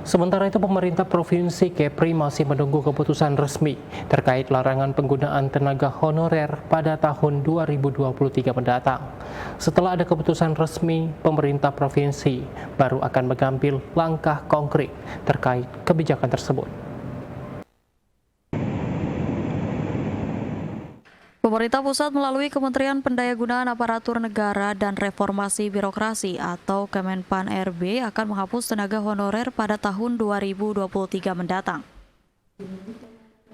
Sementara itu, pemerintah Provinsi Kepri masih menunggu keputusan resmi terkait larangan penggunaan tenaga honorer pada tahun 2023 mendatang. Setelah ada keputusan resmi, pemerintah provinsi baru akan mengambil langkah konkret terkait kebijakan tersebut. Pemerintah pusat melalui Kementerian Pendayagunaan Aparatur Negara dan Reformasi Birokrasi atau Kemenpan RB akan menghapus tenaga honorer pada tahun 2023 mendatang.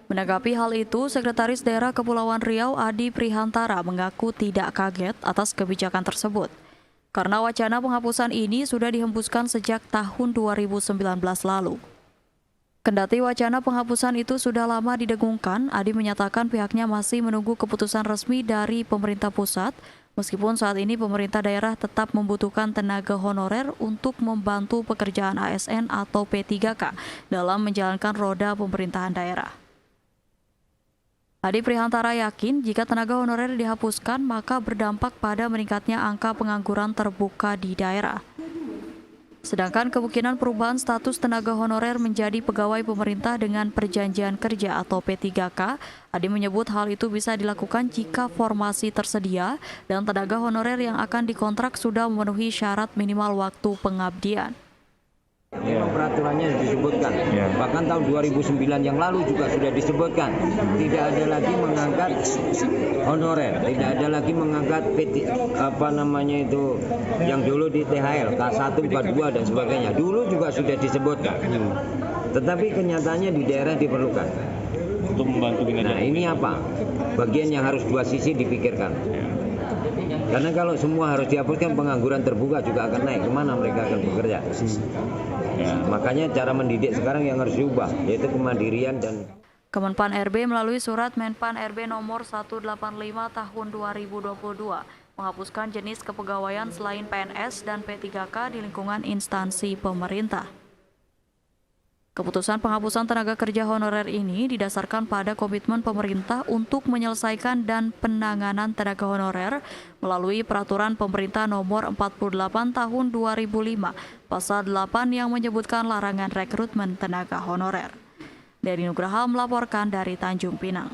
Menanggapi hal itu, Sekretaris Daerah Kepulauan Riau Adi Prihantara mengaku tidak kaget atas kebijakan tersebut. Karena wacana penghapusan ini sudah dihembuskan sejak tahun 2019 lalu. Kendati wacana penghapusan itu sudah lama didengungkan, Adi menyatakan pihaknya masih menunggu keputusan resmi dari pemerintah pusat, meskipun saat ini pemerintah daerah tetap membutuhkan tenaga honorer untuk membantu pekerjaan ASN atau P3K dalam menjalankan roda pemerintahan daerah. Adi Prihantara yakin jika tenaga honorer dihapuskan, maka berdampak pada meningkatnya angka pengangguran terbuka di daerah. Sedangkan kemungkinan perubahan status tenaga honorer menjadi pegawai pemerintah dengan perjanjian kerja atau P3K, Adi menyebut hal itu bisa dilakukan jika formasi tersedia dan tenaga honorer yang akan dikontrak sudah memenuhi syarat minimal waktu pengabdian. Memang peraturannya disebutkan, bahkan tahun 2009 yang lalu juga sudah disebutkan, tidak ada lagi mengangkat honorer, tidak ada lagi mengangkat yang dulu di THL, K1, K2 dan sebagainya. Dulu juga sudah disebutkan, tetapi kenyataannya di daerah diperlukan. Untuk membantu kinerja. Nah ini apa? Bagian yang harus dua sisi dipikirkan. Karena kalau semua harus dihapuskan, pengangguran terbuka juga akan naik. Kemana mereka akan bekerja? Makanya cara mendidik sekarang yang harus diubah, yaitu kemandirian dan... Kemenpan RB melalui surat Menpan RB nomor 185 tahun 2022 menghapuskan jenis kepegawaian selain PNS dan P3K di lingkungan instansi pemerintah. Keputusan penghapusan tenaga kerja honorer ini didasarkan pada komitmen pemerintah untuk menyelesaikan dan penanganan tenaga honorer melalui Peraturan Pemerintah Nomor 48 Tahun 2005, Pasal 8 yang menyebutkan larangan rekrutmen tenaga honorer. Dari Nugraha melaporkan dari Tanjung Pinang.